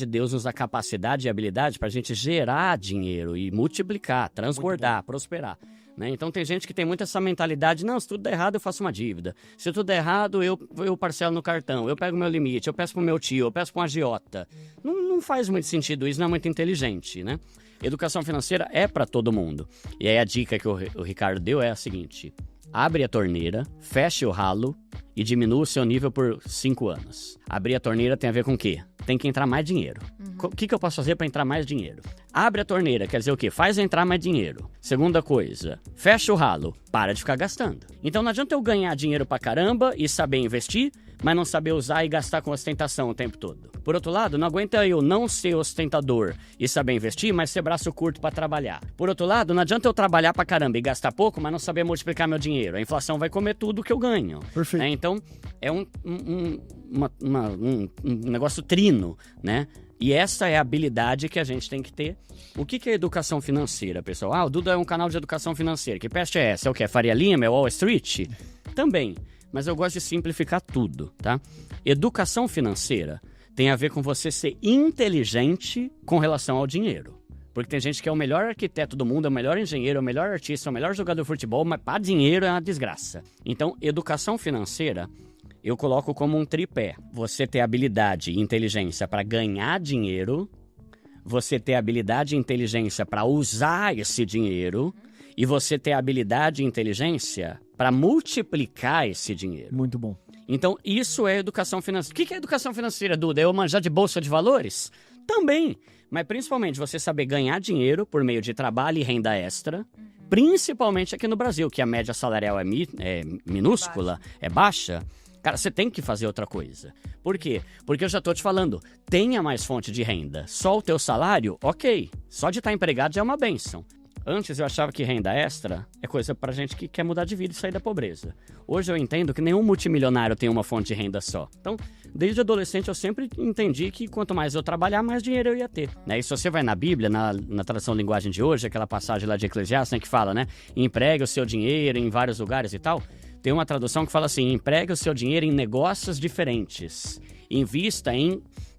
Deus usa a capacidade e habilidade para a gente gerar dinheiro e multiplicar, transbordar, prosperar. Né? Então tem gente que tem muito essa mentalidade, não, se tudo der errado eu faço uma dívida. Se tudo der errado eu parcelo no cartão, eu pego meu limite, eu peço pro meu tio, eu peço pra um agiota. Não faz muito sentido isso, não é muito inteligente, né? Educação financeira é para todo mundo. E aí a dica que o Ricardo deu é a seguinte: abre a torneira, feche o ralo e diminua o seu nível por 5 anos. Abrir a torneira tem a ver com o quê? Tem que entrar mais dinheiro. O que eu posso fazer para entrar mais dinheiro? Abre a torneira, quer dizer o quê? Faz entrar mais dinheiro. Segunda coisa, fecha o ralo, para de ficar gastando. Então não adianta eu ganhar dinheiro pra caramba e saber investir, mas não saber usar e gastar com ostentação o tempo todo. Por outro lado, não aguenta eu não ser ostentador e saber investir, mas ser braço curto pra trabalhar. Por outro lado, não adianta eu trabalhar pra caramba e gastar pouco, mas não saber multiplicar meu dinheiro. A inflação vai comer tudo que eu ganho. Perfeito. Então, é um negócio trino, né? E essa é a habilidade que a gente tem que ter. O que é educação financeira, pessoal? O Duda é um canal de educação financeira. Que peste é essa? É o quê? Faria Lima? É Wall Street? Também. Mas eu gosto de simplificar tudo, tá? Educação financeira tem a ver com você ser inteligente com relação ao dinheiro. Porque tem gente que é o melhor arquiteto do mundo, é o melhor engenheiro, é o melhor artista, é o melhor jogador de futebol, mas para dinheiro é uma desgraça. Então, educação financeira eu coloco como um tripé. Você ter habilidade e inteligência para ganhar dinheiro, você ter habilidade e inteligência para usar esse dinheiro e você ter habilidade e inteligência para multiplicar esse dinheiro. Muito bom. Então, isso é educação financeira. O que é educação financeira, Duda? É eu manjar de bolsa de valores? Também. Mas principalmente você saber ganhar dinheiro por meio de trabalho e renda extra, principalmente aqui no Brasil, que a média salarial é minúscula, é baixa. Cara, você tem que fazer outra coisa. Por quê? Porque eu já tô te falando, tenha mais fonte de renda. Só o teu salário, ok. Só de estar empregado já é uma bênção. Antes eu achava que renda extra é coisa pra gente que quer mudar de vida e sair da pobreza. Hoje eu entendo que nenhum multimilionário tem uma fonte de renda só. Então, desde adolescente eu sempre entendi que quanto mais eu trabalhar, mais dinheiro eu ia ter. Né? E se você vai na Bíblia, na tradução linguagem de hoje, aquela passagem lá de Eclesiastes, né, que fala, né? Empregue o seu dinheiro em vários lugares e tal. Tem uma tradução que fala assim, empregue o seu dinheiro em negócios diferentes. Invista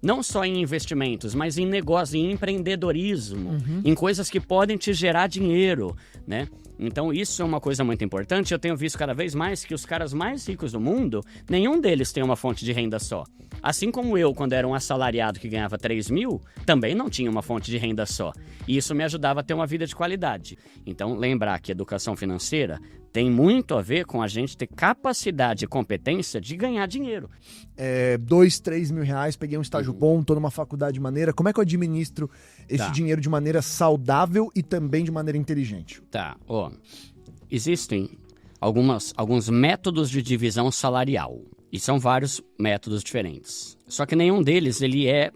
não só em investimentos, mas em negócios, em empreendedorismo, em coisas que podem te gerar dinheiro, né? Então isso é uma coisa muito importante. Eu tenho visto cada vez mais que os caras mais ricos do mundo, nenhum deles tem uma fonte de renda só. Assim como eu, quando era um assalariado que ganhava 3 mil, também não tinha uma fonte de renda só. E isso me ajudava a ter uma vida de qualidade. Então lembrar que educação financeira tem muito a ver com a gente ter capacidade e competência de ganhar dinheiro. 2, 3 mil reais, peguei um estágio bom, tô numa faculdade de maneira. Como é que eu administro esse dinheiro de maneira saudável e também de maneira inteligente? Tá, existem alguns métodos de divisão salarial. E são vários métodos diferentes. Só que nenhum deles ele é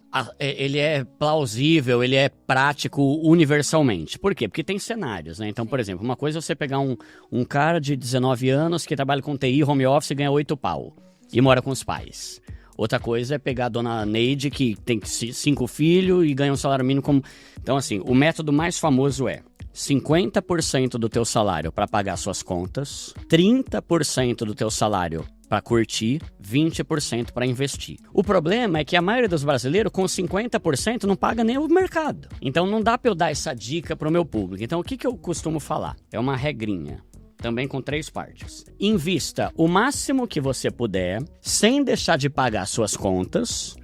plausível, ele é prático universalmente. Por quê? Porque tem cenários, né? Então, por exemplo, uma coisa é você pegar um cara de 19 anos que trabalha com TI, home office e ganha 8 pau. E mora com os pais. Outra coisa é pegar a dona Neide, que tem 5 filhos e ganha um salário mínimo como... Então, assim, o método mais famoso é 50% do teu salário para pagar suas contas, 30% do teu salário para curtir, 20% para investir. O problema é que a maioria dos brasileiros com 50% não paga nem o mercado. Então não dá para eu dar essa dica para o meu público. Então o que eu costumo falar? É uma regrinha, também com 3 partes. Invista o máximo que você puder, sem deixar de pagar suas contas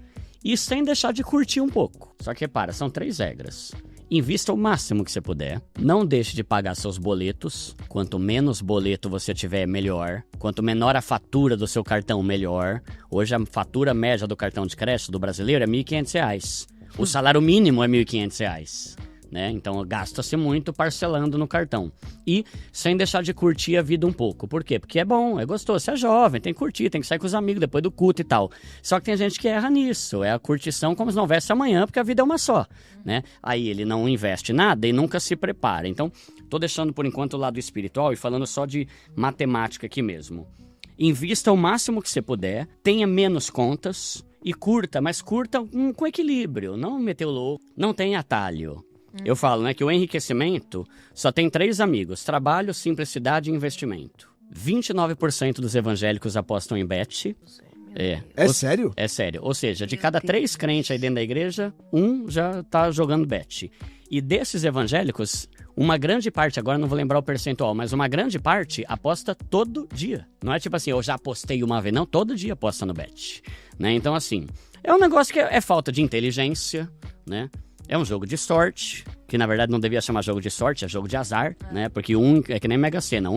e sem deixar de curtir um pouco. Só que repara, são 3 regras. Invista o máximo que você puder. Não deixe de pagar seus boletos. Quanto menos boleto você tiver, melhor. Quanto menor a fatura do seu cartão, melhor. Hoje a fatura média do cartão de crédito do brasileiro é R$ 1.500. O salário mínimo é R$ 1.500. Né? Então gasta-se muito parcelando no cartão. E sem deixar de curtir a vida um pouco. Por quê? Porque é bom, é gostoso. Você é jovem, tem que curtir, tem que sair com os amigos depois do culto e tal. Só que tem gente que erra nisso. É a curtição como se não houvesse amanhã, porque a vida é uma só. Né? Aí ele não investe nada e nunca se prepara. Então, tô deixando por enquanto o lado espiritual e falando só de matemática aqui mesmo. Invista o máximo que você puder, tenha menos contas e curta, mas curta com equilíbrio. Não meter o louco, não tem atalho. Eu falo, né, que o enriquecimento só tem 3 amigos: trabalho, simplicidade e investimento. 29% dos evangélicos apostam em bet, É sério? É sério. Ou seja, de cada 3 crentes aí dentro da igreja, 1 já tá jogando bet. E desses evangélicos, uma grande parte, agora não vou lembrar o percentual, mas uma grande parte aposta todo dia. Não é tipo assim, eu já apostei uma vez, não, todo dia aposta no bet. Né? Então, assim, é um negócio que é falta de inteligência, né? É um jogo de sorte, que na verdade não devia chamar jogo de sorte, é jogo de azar, né? Porque é que nem Mega Sena,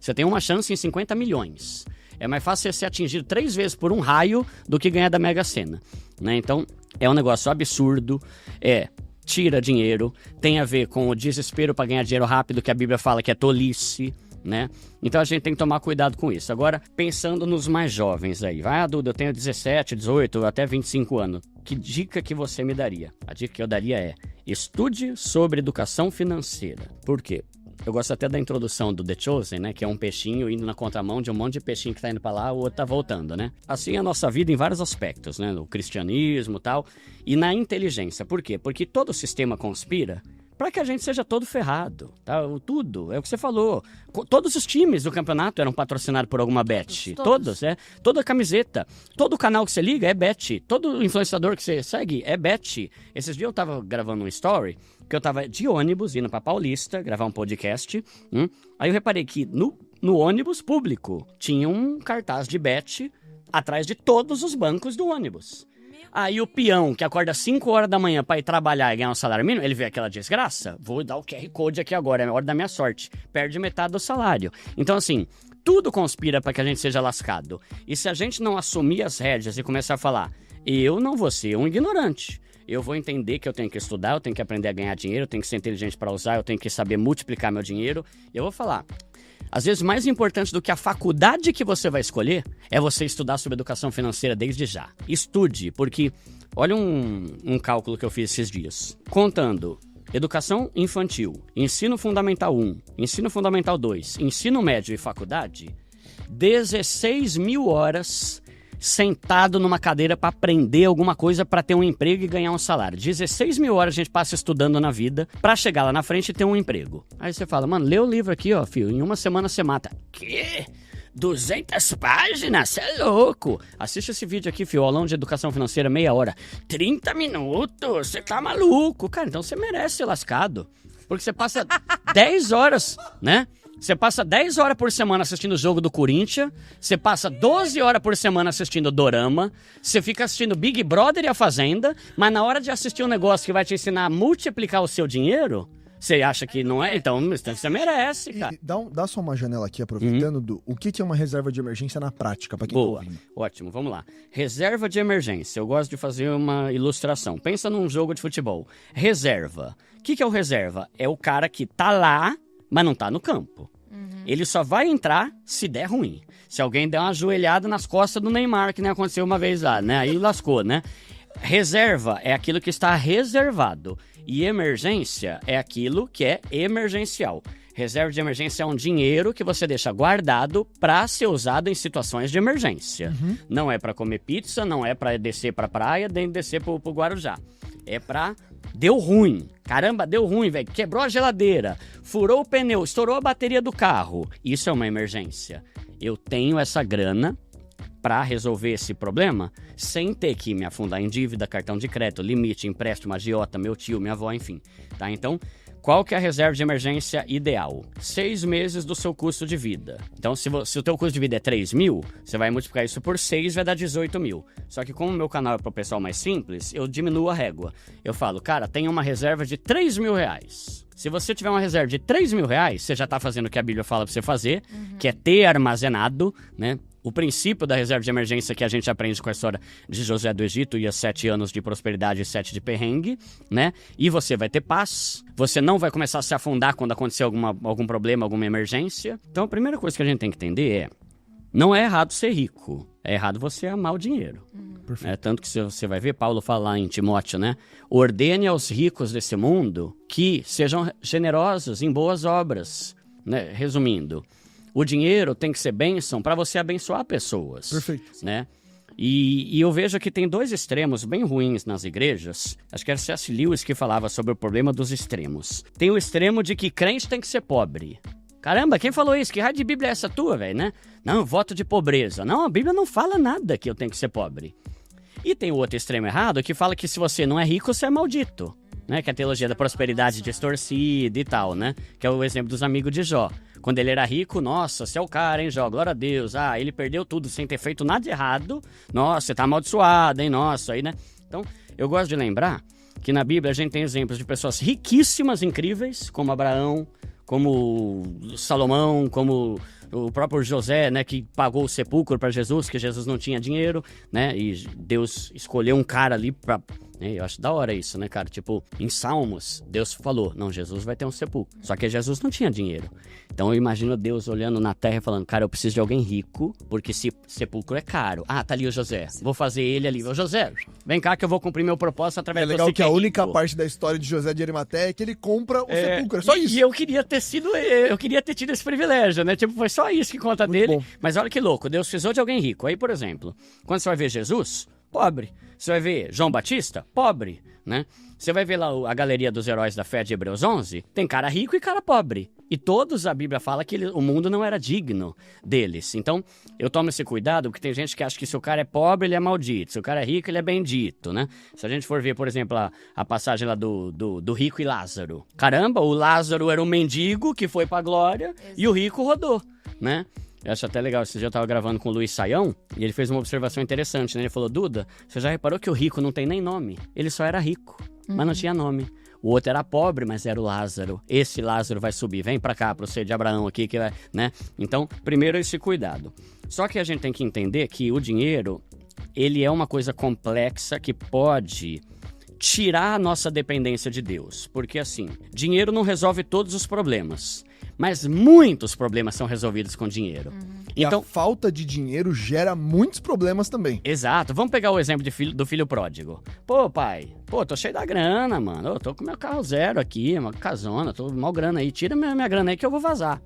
você tem uma chance em 50 milhões. É mais fácil você ser atingido 3 vezes por um raio do que ganhar da Mega Sena, né? Então, é um negócio absurdo, tira dinheiro, tem a ver com o desespero para ganhar dinheiro rápido, que a Bíblia fala que é tolice, né? Então a gente tem que tomar cuidado com isso. Agora, pensando nos mais jovens aí, Duda, eu tenho 17, 18, até 25 anos. Que dica que você me daria? A dica que eu daria é: estude sobre educação financeira. Por quê? Eu gosto até da introdução do The Chosen, né? Que é um peixinho indo na contramão de um monte de peixinho que tá indo pra lá, o outro tá voltando, né? Assim é a nossa vida em vários aspectos, né? No cristianismo e tal. E na inteligência. Por quê? Porque todo sistema conspira para que a gente seja todo ferrado, tá? Tudo, é o que você falou. Todos os times do campeonato eram patrocinados por alguma bet. Todos, Toda camiseta, todo canal que você liga é bet. Todo influenciador que você segue é bet. Esses dias eu tava gravando um story, que eu tava de ônibus indo pra Paulista, gravar um podcast. Aí eu reparei que no ônibus público tinha um cartaz de bet atrás de todos os bancos do ônibus. Aí o peão, que acorda 5 horas da manhã pra ir trabalhar e ganhar um salário mínimo, ele vê aquela desgraça, vou dar o QR Code aqui agora, é a hora da minha sorte. Perde metade do salário. Então, assim, tudo conspira pra que a gente seja lascado. E se a gente não assumir as rédeas e começar a falar, eu não vou ser um ignorante, eu vou entender que eu tenho que estudar, eu tenho que aprender a ganhar dinheiro, eu tenho que ser inteligente pra usar, eu tenho que saber multiplicar meu dinheiro, eu vou falar... Às vezes, mais importante do que a faculdade que você vai escolher é você estudar sobre educação financeira desde já. Estude, porque olha um cálculo que eu fiz esses dias. Contando educação infantil, ensino fundamental 1, ensino fundamental 2, ensino médio e faculdade, 16 mil horas sentado numa cadeira para aprender alguma coisa, para ter um emprego e ganhar um salário. 16 mil horas a gente passa estudando na vida para chegar lá na frente e ter um emprego. Aí você fala, mano, lê o livro aqui, ó, filho, em uma semana você mata. Quê? 200 páginas? Você é louco. Assiste esse vídeo aqui, filho, aulão de educação financeira, meia hora. 30 minutos? Você tá maluco. Cara, então você merece ser lascado. Porque você passa 10 horas, né? Você passa 10 horas por semana assistindo o jogo do Corinthians, você passa 12 horas por semana assistindo Dorama, você fica assistindo Big Brother e A Fazenda, mas na hora de assistir um negócio que vai te ensinar a multiplicar o seu dinheiro, você acha que não é? Então você merece, cara. Dá só uma janela aqui, aproveitando, o que é uma reserva de emergência na prática, pra quem tá ouvindo? Ótimo, vamos lá. Reserva de emergência, eu gosto de fazer uma ilustração. Pensa num jogo de futebol. Reserva. O que é o reserva? É o cara que tá lá, mas não tá no campo. Ele só vai entrar se der ruim. Se alguém der uma joelhada nas costas do Neymar, que nem aconteceu uma vez lá, né? Aí lascou, né? Reserva é aquilo que está reservado. E emergência é aquilo que é emergencial. Reserva de emergência é um dinheiro que você deixa guardado para ser usado em situações de emergência. Não é para comer pizza, não é para descer para praia, nem descer pro Guarujá. É pra... Deu ruim. Caramba, deu ruim, velho. Quebrou a geladeira, furou o pneu, estourou a bateria do carro. Isso é uma emergência. Eu tenho essa grana para resolver esse problema sem ter que me afundar em dívida, cartão de crédito, limite, empréstimo, agiota, meu tio, minha avó, enfim. Tá? Então, qual que é a reserva de emergência ideal? 6 meses do seu custo de vida. Então, se o teu custo de vida é 3 mil, você vai multiplicar isso por 6, vai dar 18 mil. Só que como o meu canal é para o pessoal mais simples, eu diminuo a régua. Eu falo, cara, tem uma reserva de 3 mil reais. Se você tiver uma reserva de 3 mil reais, você já está fazendo o que a Bíblia fala para você fazer, que é ter armazenado, né? O princípio da reserva de emergência que a gente aprende com a história de José do Egito e os 7 anos de prosperidade e 7 de perrengue, né? E você vai ter paz, você não vai começar a se afundar quando acontecer algum problema, alguma emergência. Então a primeira coisa que a gente tem que entender é, não é errado ser rico, é errado você amar o dinheiro. Tanto que você vai ver, Paulo fala em Timóteo, né? Ordene aos ricos desse mundo que sejam generosos em boas obras, né? Resumindo, o dinheiro tem que ser bênção para você abençoar pessoas. Perfeito. Né? E eu vejo que tem 2 extremos bem ruins nas igrejas. Acho que era C.S. Lewis que falava sobre o problema dos extremos. Tem o extremo de que crente tem que ser pobre. Caramba, quem falou isso? Que raio de Bíblia é essa tua, velho, né? Não, voto de pobreza. Não, a Bíblia não fala nada que eu tenho que ser pobre. E tem o outro extremo errado que fala que se você não é rico, você é maldito. Né? Que é a teologia da prosperidade distorcida e tal, né? Que é o exemplo dos amigos de Jó. Quando ele era rico, nossa, você é o cara, hein, Jó? Glória a Deus. Ah, ele perdeu tudo sem ter feito nada de errado. Nossa, você tá amaldiçoado, hein? Nossa, aí, né? Então, eu gosto de lembrar que na Bíblia a gente tem exemplos de pessoas riquíssimas, incríveis, como Abraão, como Salomão, como o próprio José, né, que pagou o sepulcro para Jesus, que Jesus não tinha dinheiro, né, e Deus escolheu um cara ali para... Eu acho da hora isso, né, cara? Tipo, em Salmos, Deus falou, não, Jesus vai ter um sepulcro. Só que Jesus não tinha dinheiro. Então eu imagino Deus olhando na terra e falando, cara, eu preciso de alguém rico, porque esse sepulcro é caro. Ah, tá ali o José. Vou fazer ele ali. Ô, José, vem cá que eu vou cumprir meu propósito através de você. É legal que a única rico. parte da história de José de Arimateia é que ele compra o sepulcro. É só isso. E eu queria ter tido esse privilégio, né? Tipo, foi só isso que conta Muito dele. bom. Mas olha que louco, Deus precisou de alguém rico. Aí, por exemplo, quando você vai ver Jesus, pobre. Você vai ver João Batista, pobre, né? Você vai ver lá a galeria dos heróis da fé de Hebreus 11, tem cara rico e cara pobre. E todos a Bíblia fala que o mundo não era digno deles. Então, eu tomo esse cuidado, porque tem gente que acha que se o cara é pobre, ele é maldito. Se o cara é rico, ele é bendito, né? Se a gente for ver, por exemplo, a passagem lá do rico e Lázaro. Caramba, o Lázaro era um mendigo que foi pra glória e o rico rodou, né? Eu acho até legal, esse dia eu tava gravando com o Luiz Saião e ele fez uma observação interessante, né? Ele falou, Duda, você já reparou que o rico não tem nem nome? Ele só era rico, mas não tinha nome. O outro era pobre, mas era o Lázaro. Esse Lázaro vai subir, vem pra cá, pro ser de Abraão aqui, que vai, né? Então, primeiro esse cuidado. Só que a gente tem que entender que o dinheiro, ele é uma coisa complexa que pode tirar a nossa dependência de Deus. Porque assim, dinheiro não resolve todos os problemas. Mas muitos problemas são resolvidos com dinheiro. Então, a falta de dinheiro gera muitos problemas também. Exato. Vamos pegar o exemplo do filho pródigo. Pô, pai, tô cheio da grana, mano. Eu tô com meu carro zero aqui, uma casona, tô mal grana aí. Tira minha grana aí que eu vou vazar.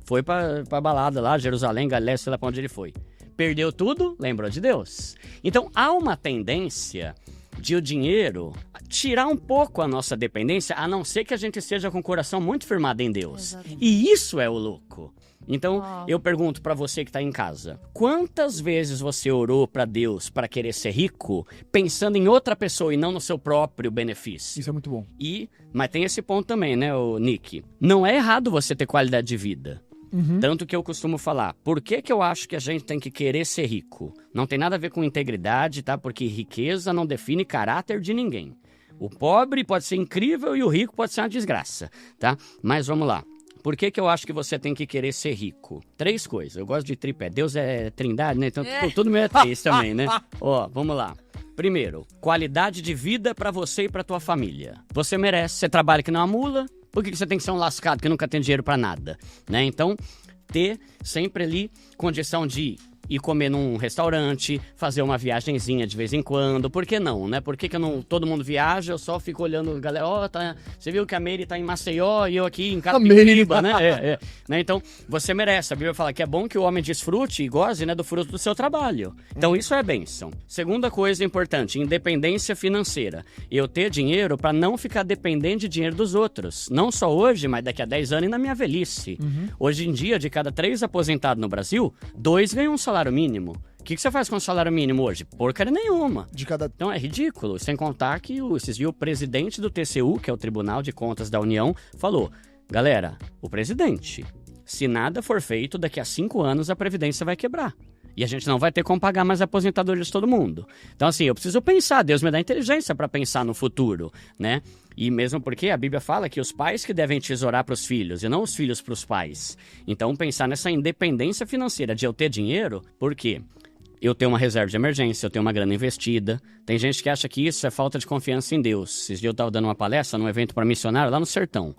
Foi pra balada lá, Jerusalém, Galileia, sei lá pra onde ele foi. Perdeu tudo, lembrou de Deus. Então, há uma tendência de o dinheiro tirar um pouco a nossa dependência, a não ser que a gente esteja com o coração muito firmado em Deus. Exatamente. E isso é o louco. Então, eu pergunto pra você que tá em casa, quantas vezes você orou pra Deus pra querer ser rico, pensando em outra pessoa e não no seu próprio benefício? Isso é muito bom. Mas tem esse ponto também, né, Nick? Não é errado você ter qualidade de vida. Tanto que eu costumo falar, por que eu acho que a gente tem que querer ser rico? Não tem nada a ver com integridade, tá? Porque riqueza não define caráter de ninguém. O pobre pode ser incrível e o rico pode ser uma desgraça, tá? Mas vamos lá. Por que eu acho que você tem que querer ser rico? 3 coisas. Eu gosto de tripé. Deus é trindade, né? Então tudo meio é 3 também, né? Ó, vamos lá. Primeiro, qualidade de vida pra você e pra tua família. Você merece. Você trabalha que não é uma mula. Por que você tem que ser um lascado que nunca tem dinheiro pra nada, né? Então, ter sempre ali condição de ir comer num restaurante, fazer uma viagenzinha de vez em quando. Por que não, né? Por que eu não... Todo mundo viaja, eu só fico olhando... Galera, você viu que a Meire tá em Maceió e eu aqui em Carapicuíba, né? Né? Então, você merece. A Bíblia fala que é bom que o homem desfrute e goze, né, do fruto do seu trabalho. Então, isso é bênção. Segunda coisa importante, independência financeira. Eu ter dinheiro para não ficar dependente de dinheiro dos outros. Não só hoje, mas daqui a 10 anos e na minha velhice. Hoje em dia, de cada 3 aposentados no Brasil, 2 ganham um salário mínimo. O que você faz com o salário mínimo hoje? Porcaria nenhuma. Então é ridículo. Sem contar que o presidente do TCU, que é o Tribunal de Contas da União, falou, galera, o presidente, se nada for feito, daqui a 5 anos a Previdência vai quebrar. E a gente não vai ter como pagar mais a aposentadoria de todo mundo. Então, assim, eu preciso pensar. Deus me dá inteligência para pensar no futuro, né? E mesmo porque a Bíblia fala que os pais que devem tesourar para os filhos e não os filhos para os pais. Então, pensar nessa independência financeira de eu ter dinheiro, por quê? Eu tenho uma reserva de emergência, eu tenho uma grana investida. Tem gente que acha que isso é falta de confiança em Deus. Esses dias eu estava dando uma palestra num evento para missionário lá no sertão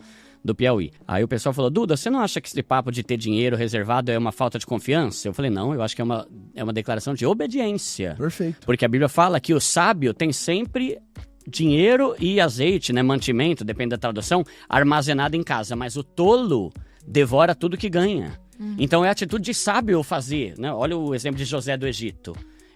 do Piauí. Aí o pessoal falou, Duda, você não acha que esse papo de ter dinheiro reservado é uma falta de confiança? Eu falei, não, eu acho que é uma declaração de obediência. Perfeito. Porque a Bíblia fala que o sábio tem sempre dinheiro e azeite, né, mantimento, depende da tradução, armazenado em casa. Mas o tolo devora tudo que ganha. Então é a atitude de sábio fazer, né? Olha o exemplo de José do Egito.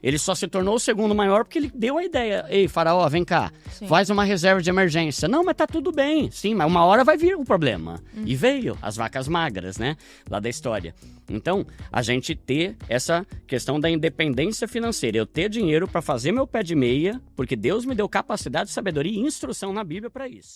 Ele só se tornou o segundo maior porque ele deu a ideia. Ei, faraó, vem cá, faz uma reserva de emergência. Não, mas tá tudo bem. Sim, mas uma hora vai vir o problema. E veio as vacas magras, né? Lá da história. Então, a gente ter essa questão da independência financeira. Eu ter dinheiro para fazer meu pé de meia, porque Deus me deu capacidade, sabedoria e instrução na Bíblia para isso.